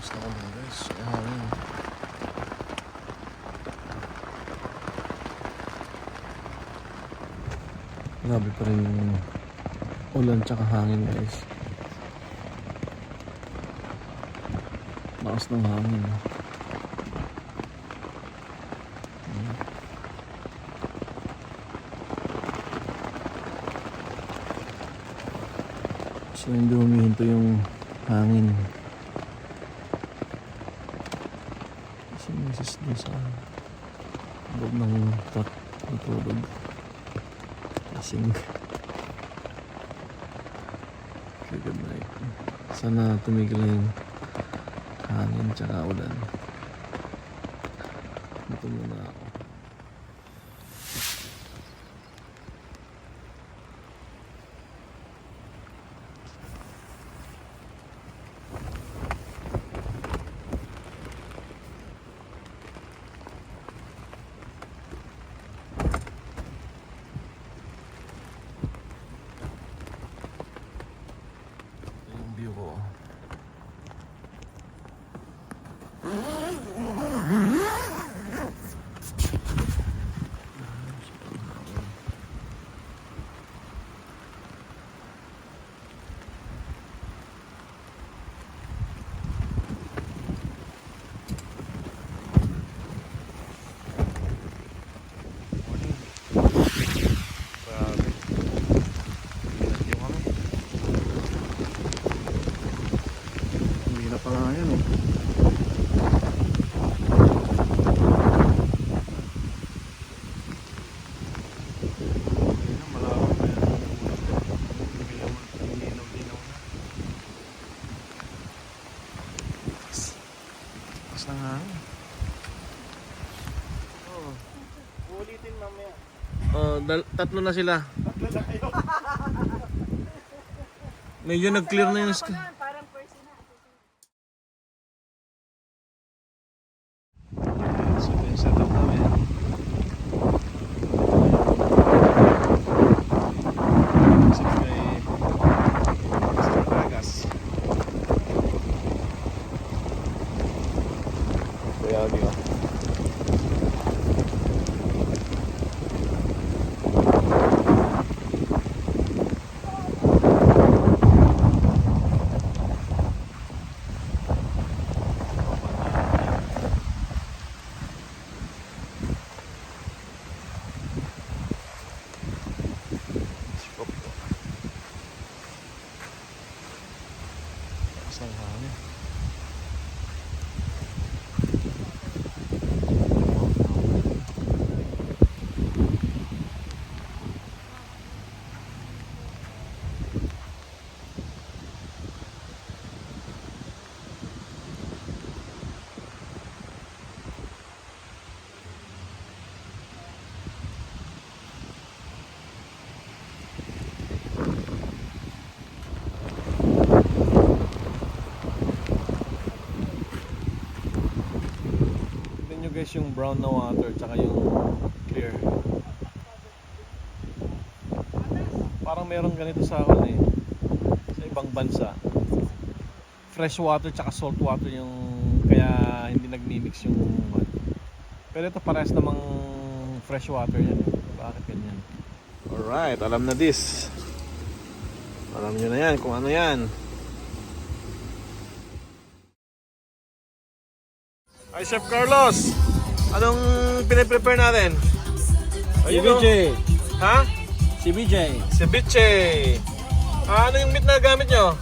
Lakas na ulan guys, may hangin. Grabe pa rin yung ulan tsaka hangin guys. Lakas ng hangin. So hindi humihinto yung hangin. Si Mrs. doon sa loob ng truck natulog. Lasing. Okay, good night. Sana tumigil na yung hangin tsaka ulan. Dito muna ako. View ko. Pa nga yan eh. Malawak na yan. Linaw-linaw na. Lakas ng hangin. Ulitin mamaya. Tatlo na sila. Tatlo na kayo. Medyo nag-clear na yung sky. Parang person na. So ito yung setup namin. Kasi may Mr. Vegas. Kaya niyo. Lakas ng hangin. Guys, yung brown na water tsaka yung clear. Parang meron ganito sa akin eh, sa ibang bansa. Fresh water tsaka salt water yung kaya hindi nagmi-mix yung pero ito parehas namang fresh water yan eh. Bakit ganyan? Alright, alam na this. Alam nyo na yan kung ano yan. Hi Chef Carlos! Anong pinaprepare natin? CBJ. Ha? CBJ. Ceviche! Ano yung meat na gamit nyo?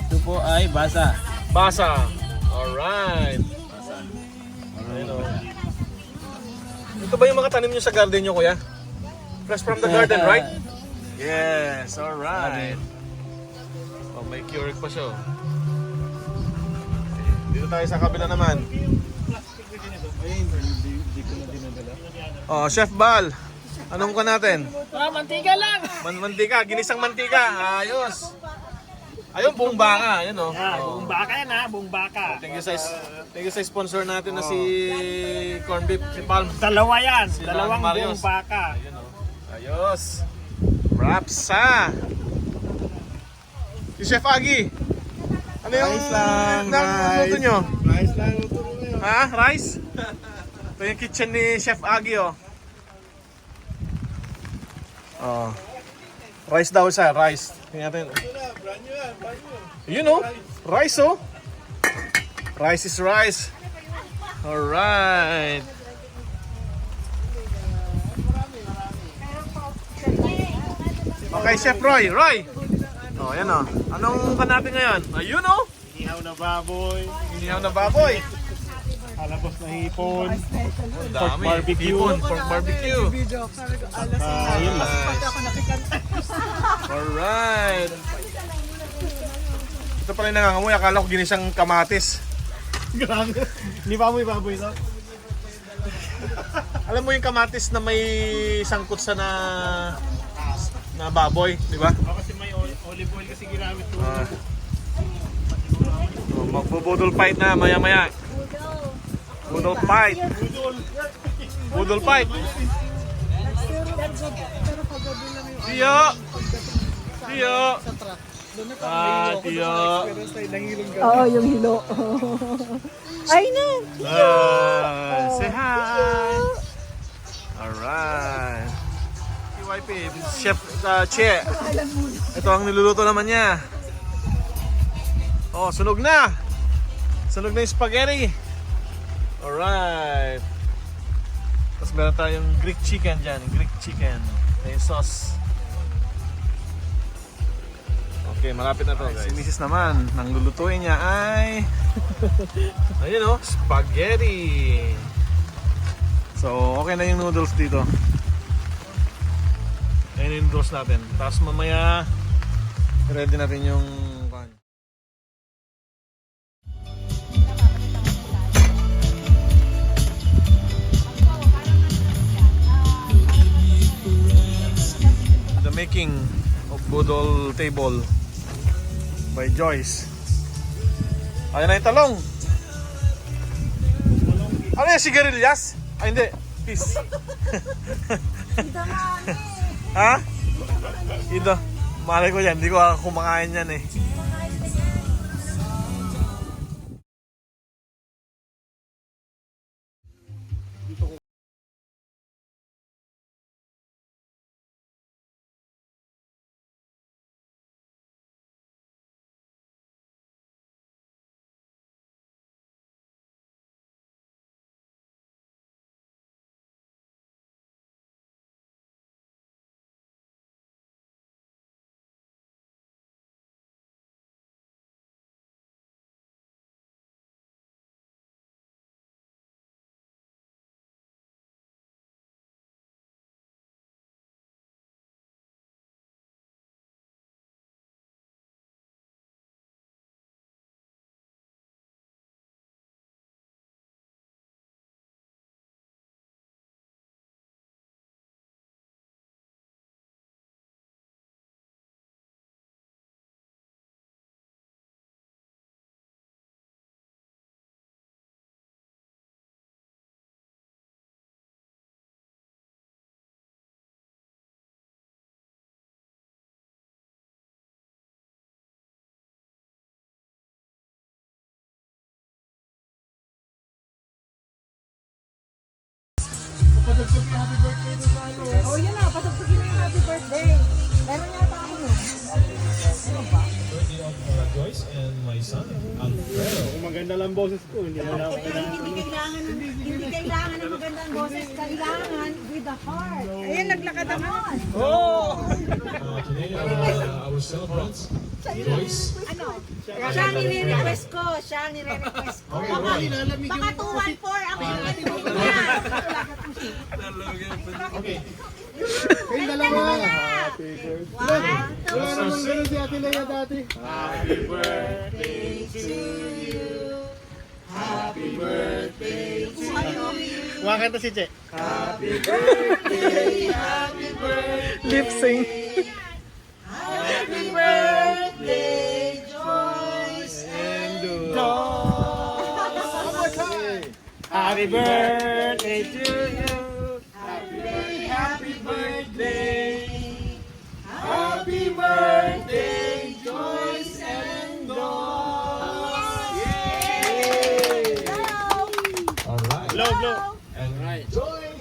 Ito po ay basa. Basa! Alright! Basa. Ayun o. Ito ba yung mga tanim nyo sa garden nyo kuya? Fresh from the garden, right? Yes! Alright! Oh, may Keurig pa siya. Dito tayo sa kabila naman. Oh, Chef Bal. Anong ka natin? Mantika lang. Mantika, ginisang mantika. Ayos. Ayun, buong baka. Ayun oh. Buong baka yan ha, buong baka. Thank you sa sponsor natin na si Corn Beef, si Palm. Dalawa yan, Si dalawang Marios. buong baka. Ayun oh. Ayos. Rapsa. Si Chef Agi. Ano yung Nice lang, luto nyo? Ma, rice? Ito yung kitchen ni Chef Agi, oh. Oh. Rice daw siya, rice. Tingnan natin. Yun, oh. Rice, oh. Rice is rice. Alright. Okay, Chef Roy. Roy! Oh, yan, oh. Anong ka natin ngayon? Ayun, oh. Inihaw na baboy. Inihaw na baboy. Alabos na hipon. Ang dami. barbecue. Hipon, pork barbecue. Yun lang. Alright. Ito pala yung nangangamoy. Akala ko ginisang kamatis. Hindi pa mo baboy to? Alam mo yung kamatis na may sangkot sa na baboy, di ba? Kasi may olive oil kasi ginamit ko. Magbubudol fight na maya-maya. Budol fight. Budol fight. Tiyo. Tiyo. Tiyo. Oo, yung hilo. Ay na! Say hi. Alright. YP, Chef Che. Ito ang niluluto naman niya. Oh, sunog na. Sunog na yung spaghetti. Alright. Tapos meron tayong Greek chicken dyan. Greek chicken. May sauce. Okay, malapit na to guys. Si Mrs. naman, nang lulutuin niya ay ayun oh, spaghetti. So, okay na yung noodles dito. Ayun yung noodles natin. Tapos mamaya ready natin yung the making of budol table by Joyce. Ayan na yung talong. Ano yung sigarilyas? Ay hindi, peace. Ha? Ito. Malay ko yan, hindi ko kumakain yan eh. Oh, yun na. Patugtugin mo yung happy birthday. Meron yata ako nun. Ano ba? Joyce and my son, Alfredo. Kung maganda lang boses ko, hindi na lang. Hindi kailangan ng magandang boses. Kailangan with the heart. Ayun, naglakad ako. Today, our celebrants, Joyce. Ano? Siya ang nire-request ko. Siya ang nire-request ko. Baka 214 ako yung Okay. Kayong dalawa. Happy birthday. Wala naman ganun si Ate Leia dati. Happy birthday to you. Happy birthday to you. Kumakanta si Che. Happy birthday, happy birthday. Lip sync. Happy birthday, Joyce and Dawn. Happy birthday to you. Happy birthday. Happy birthday, Joyce and Dawn. Yay! Alright. Joy!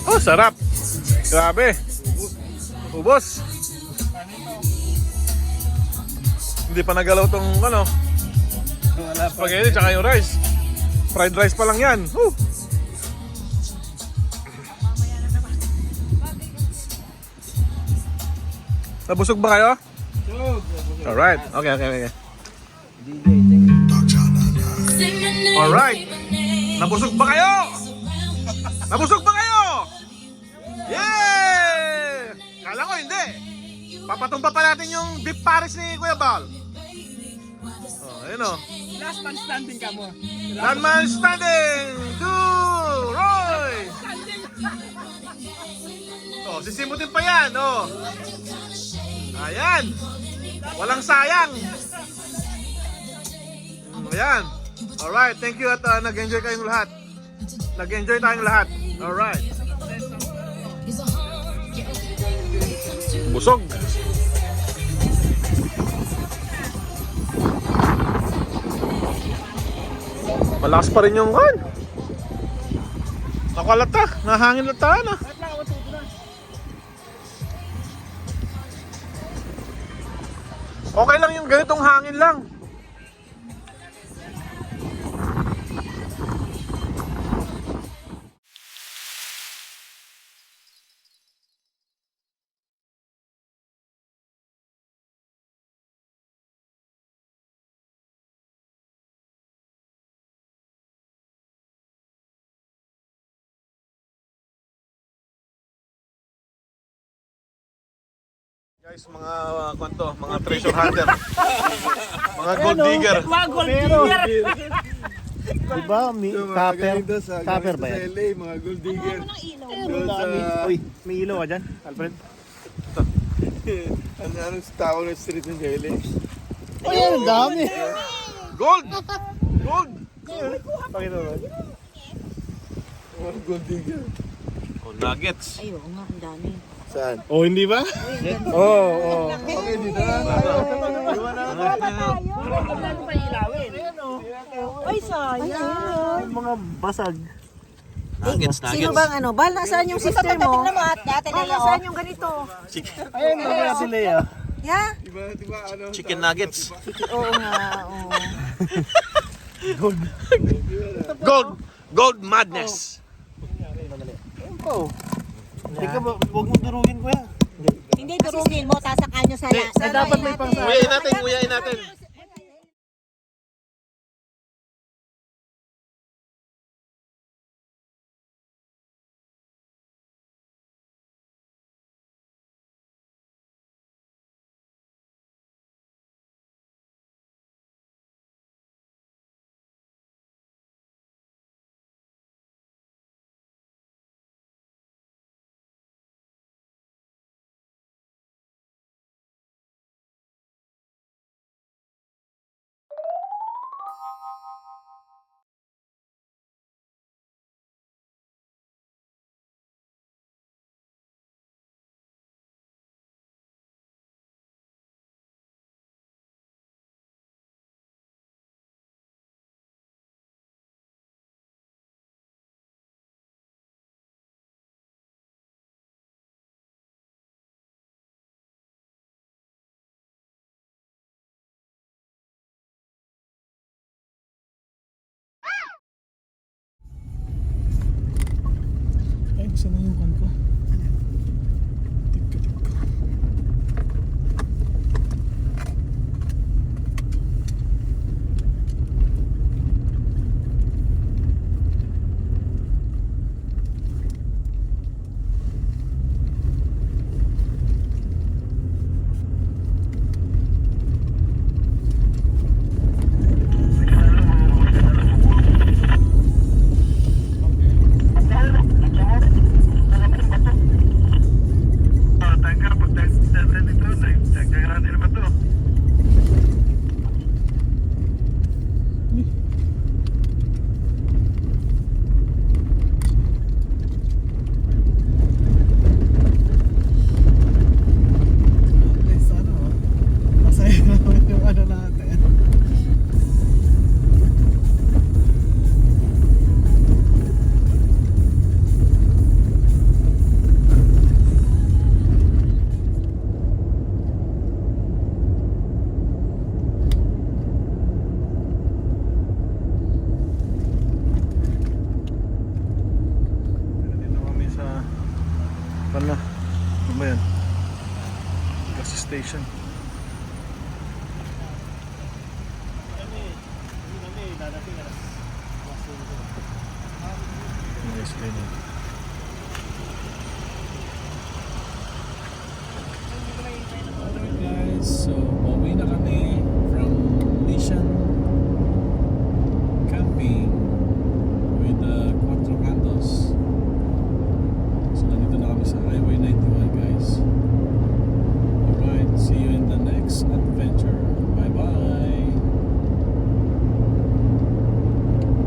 Oh, sarap. Grabe. Ubos. Hindi pa nagalaw tong ano, spaghetti tsaka yung rice. Fried rice pa lang yan. Woo. Nabusog ba kayo? Alright. Okay. Alright. Nabusog ba kayo? Nabusog ba kayo? Yeah! Kala ko hindi. Papatumpa pa natin yung beef pares ni Kuya Bal. Oh, ayun o. Last man standing ka mo. One man standing! Two! Roy! Oh, sisimutin pa yan, oh. Ayan. Walang sayang. Ayan. Alright, thank you at nag-enjoy kayong lahat. Nag-enjoy tayong lahat. Alright. Busog. Malakas pa rin yung kan. Nakalata. Nahangin na tayo na. Okay lang yung ganitong hangin lang. Guys, mga kwanto, mga treasure hunter. Mga gold digger. Mga gold digger. Diba? Copper ba yan? LA, mga gold digger. Uy, may ilaw ka dyan, Alfred? Anong tao ng street ng LA? Uy, ang dami! Gold! Gold! Pakita mo. Mga gold digger. Oh, nuggets. Ay, oo nga, ang dami. Saan? Oh, hindi ba? Oo. Okay, dito na. Ay, sayang. Yung mga basag. Nuggets, Sino bang ano? Bal, nasaan yung sister mo? Bal, nasaan yung ganito? Ayun, mga sila ya. Yeah? Diba, ano? Chicken nuggets. Oo nga, oo. Gold! Gold madness! Oh. Ikaw ba, huwag mong durugin ko yan. Hindi, durugin mo, tasakan nyo sa Dapat may pangsa. Nguyain natin. Ay, gusto na yung kan ko. Tikka. Masaya naman yung ano natin. Dito kami sa ano ba yan? Gas station. Yes, ganun. Alright guys, so